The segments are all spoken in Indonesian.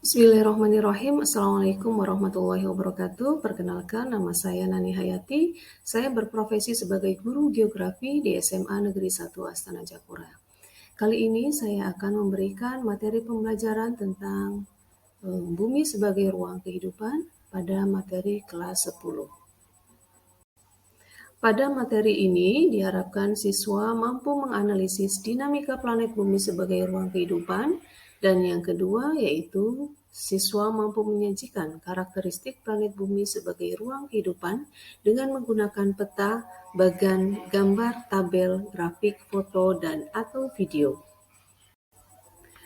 Bismillahirrahmanirrahim. Assalamualaikum warahmatullahi wabarakatuh. Perkenalkan, nama saya Nani Hayati. Saya berprofesi sebagai guru geografi di SMA Negeri 1 Astana Japura. Kali ini saya akan memberikan materi pembelajaran tentang bumi sebagai ruang kehidupan pada materi kelas 10. Pada materi ini diharapkan siswa mampu menganalisis dinamika planet bumi sebagai ruang kehidupan, dan yang kedua yaitu siswa mampu menyajikan karakteristik planet bumi sebagai ruang kehidupan dengan menggunakan peta, bagan, gambar, tabel, grafik, foto, dan atau video.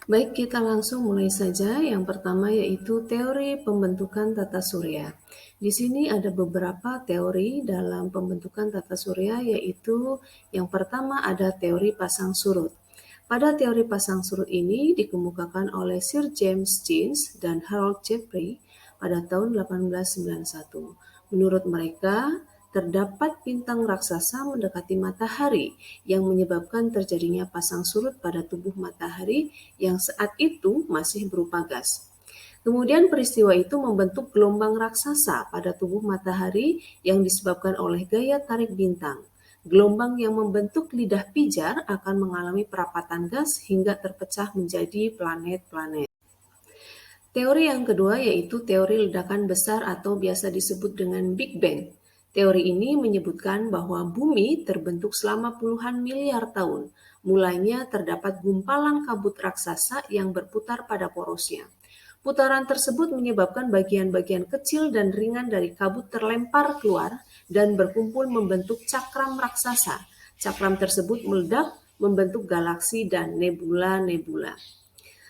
Baik, kita langsung mulai saja. Yang pertama yaitu teori pembentukan tata surya. Di sini ada beberapa teori dalam pembentukan tata surya, yaitu yang pertama ada teori pasang surut. Pada teori pasang surut ini dikemukakan oleh Sir James Jeans dan Harold Jeffrey pada tahun 1891. Menurut mereka, terdapat bintang raksasa mendekati matahari yang menyebabkan terjadinya pasang surut pada tubuh matahari yang saat itu masih berupa gas. Kemudian peristiwa itu membentuk gelombang raksasa pada tubuh matahari yang disebabkan oleh gaya tarik bintang. Gelombang yang membentuk lidah pijar akan mengalami perapatan gas hingga terpecah menjadi planet-planet. Teori yang kedua yaitu teori ledakan besar atau biasa disebut dengan Big Bang. Teori ini menyebutkan bahwa bumi terbentuk selama puluhan miliar tahun. Mulanya terdapat gumpalan kabut raksasa yang berputar pada porosnya. Putaran tersebut menyebabkan bagian-bagian kecil dan ringan dari kabut terlempar keluar dan berkumpul membentuk cakram raksasa. Cakram tersebut meledak, membentuk galaksi dan nebula-nebula.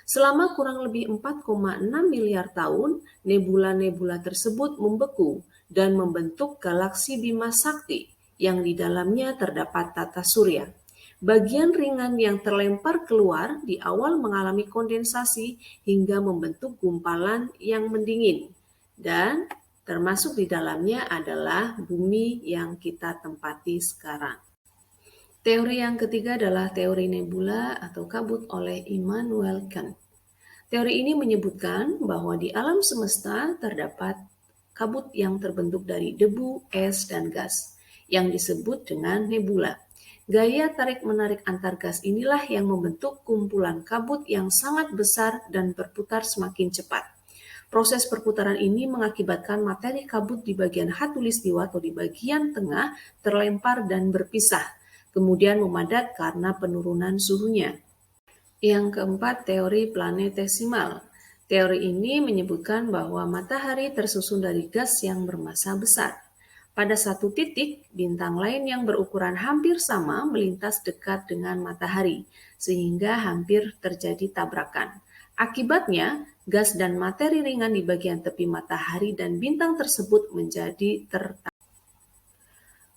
Selama kurang lebih 4,6 miliar tahun, nebula-nebula tersebut membeku dan membentuk galaksi Bima Sakti yang di dalamnya terdapat tata surya. Bagian ringan yang terlempar keluar di awal mengalami kondensasi hingga membentuk gumpalan yang mendingin. Dan termasuk di dalamnya adalah bumi yang kita tempati sekarang. Teori yang ketiga adalah teori nebula atau kabut oleh Immanuel Kant. Teori ini menyebutkan bahwa di alam semesta terdapat kabut yang terbentuk dari debu, es, dan gas yang disebut dengan nebula. Gaya tarik-menarik antar gas inilah yang membentuk kumpulan kabut yang sangat besar dan berputar semakin cepat. Proses perputaran ini mengakibatkan materi kabut di bagian khatulistiwa atau di bagian tengah terlempar dan berpisah, kemudian memadat karena penurunan suhunya. Yang keempat, teori planetesimal. Teori ini menyebutkan bahwa matahari tersusun dari gas yang bermassa besar. Pada satu titik, bintang lain yang berukuran hampir sama melintas dekat dengan matahari, sehingga hampir terjadi tabrakan. Akibatnya, gas dan materi ringan di bagian tepi matahari dan bintang tersebut menjadi tertarik.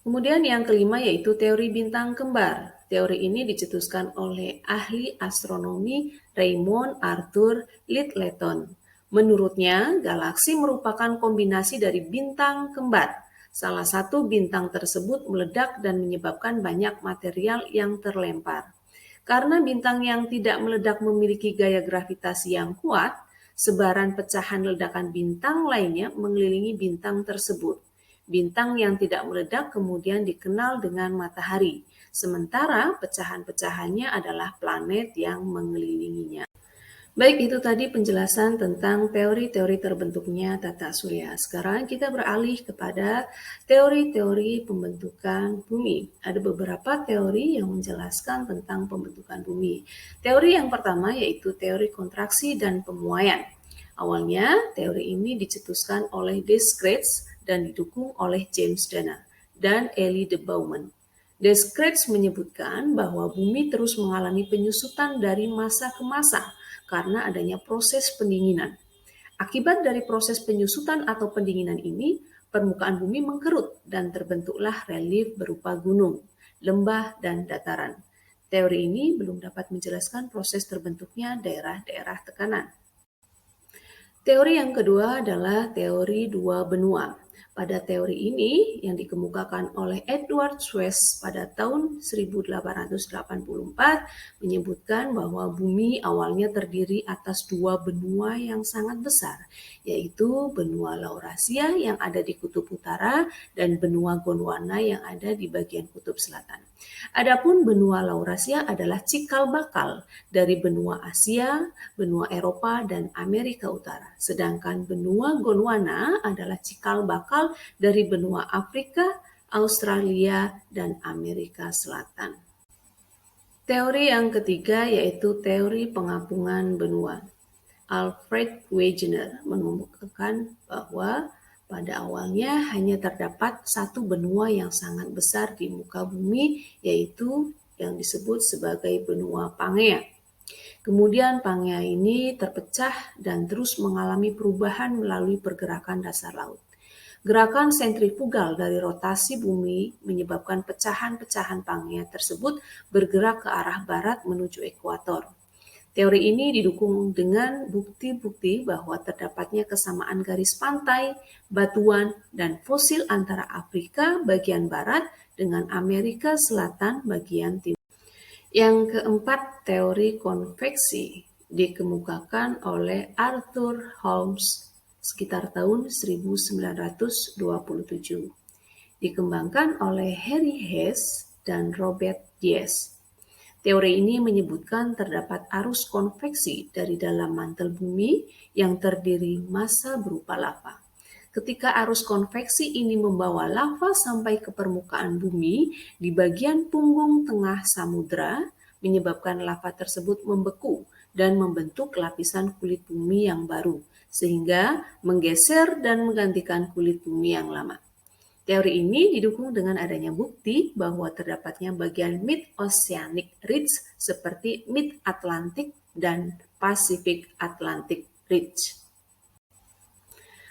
Kemudian yang kelima yaitu teori bintang kembar. Teori ini dicetuskan oleh ahli astronomi Raymond Arthur Littleton. Menurutnya, galaksi merupakan kombinasi dari bintang kembar. Salah satu bintang tersebut meledak dan menyebabkan banyak material yang terlempar. Karena bintang yang tidak meledak memiliki gaya gravitasi yang kuat, sebaran pecahan ledakan bintang lainnya mengelilingi bintang tersebut. Bintang yang tidak meledak kemudian dikenal dengan matahari, sementara pecahan-pecahannya adalah planet yang mengelilinginya. Baik, itu tadi penjelasan tentang teori-teori terbentuknya tata surya. Sekarang kita beralih kepada teori-teori pembentukan bumi. Ada beberapa teori yang menjelaskan tentang pembentukan bumi. Teori yang pertama yaitu teori kontraksi dan pemuaian. Awalnya, teori ini dicetuskan oleh Descartes dan didukung oleh James Dana dan Elie de Bauman. Descartes menyebutkan bahwa bumi terus mengalami penyusutan dari masa ke masa karena adanya proses pendinginan. Akibat dari proses penyusutan atau pendinginan ini, permukaan bumi mengkerut dan terbentuklah relief berupa gunung, lembah, dan dataran. Teori ini belum dapat menjelaskan proses terbentuknya daerah-daerah tekanan. Teori yang kedua adalah teori dua benua. Pada teori ini yang dikemukakan oleh Edward Schwess pada tahun 1884 menyebutkan bahwa bumi awalnya terdiri atas dua benua yang sangat besar, yaitu benua Laurasia yang ada di kutub utara dan benua Gondwana yang ada di bagian kutub selatan. Adapun benua Laurasia adalah cikal bakal dari benua Asia, benua Eropa, dan Amerika Utara. Sedangkan benua Gondwana adalah cikal bakal dari benua Afrika, Australia, dan Amerika Selatan. Teori yang ketiga yaitu teori pengapungan benua. Alfred Wegener mengemukakan bahwa pada awalnya hanya terdapat satu benua yang sangat besar di muka bumi, yaitu yang disebut sebagai benua Pangea. Kemudian Pangea ini terpecah dan terus mengalami perubahan melalui pergerakan dasar laut. Gerakan sentrifugal dari rotasi bumi menyebabkan pecahan-pecahan Pangea tersebut bergerak ke arah barat menuju ekuator. Teori ini didukung dengan bukti-bukti bahwa terdapatnya kesamaan garis pantai, batuan, dan fosil antara Afrika bagian barat dengan Amerika Selatan bagian timur. Yang keempat, teori konveksi dikemukakan oleh Arthur Holmes sekitar tahun 1927. Dikembangkan oleh Harry Hess dan Robert Diez. Teori ini menyebutkan terdapat arus konveksi dari dalam mantel bumi yang terdiri massa berupa lava. Ketika arus konveksi ini membawa lava sampai ke permukaan bumi di bagian punggung tengah samudra, menyebabkan lava tersebut membeku dan membentuk lapisan kulit bumi yang baru, sehingga menggeser dan menggantikan kulit bumi yang lama. Teori ini didukung dengan adanya bukti bahwa terdapatnya bagian Mid-Oceanic Ridge seperti Mid-Atlantic dan Pacific Atlantic Ridge.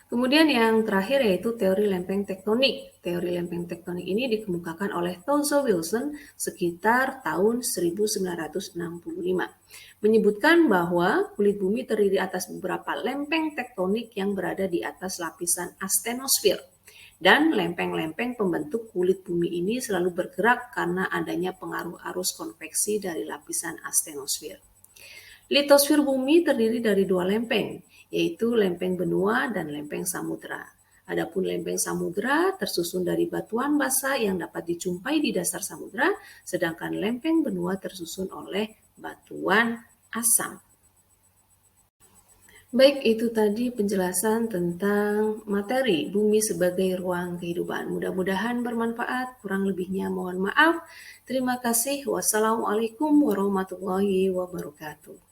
Kemudian yang terakhir yaitu teori lempeng tektonik. Teori lempeng tektonik ini dikemukakan oleh Thurzo Wilson sekitar tahun 1965. Menyebutkan bahwa kulit bumi terdiri atas beberapa lempeng tektonik yang berada di atas lapisan astenosfer. Dan lempeng-lempeng pembentuk kulit bumi ini selalu bergerak karena adanya pengaruh arus konveksi dari lapisan astenosfer. Litosfer bumi terdiri dari dua lempeng, yaitu lempeng benua dan lempeng samudra. Adapun lempeng samudra tersusun dari batuan basa yang dapat dijumpai di dasar samudra, sedangkan lempeng benua tersusun oleh batuan asam. Baik, itu tadi penjelasan tentang materi bumi sebagai ruang kehidupan. Mudah-mudahan bermanfaat, kurang lebihnya mohon maaf. Terima kasih. Wassalamualaikum warahmatullahi wabarakatuh.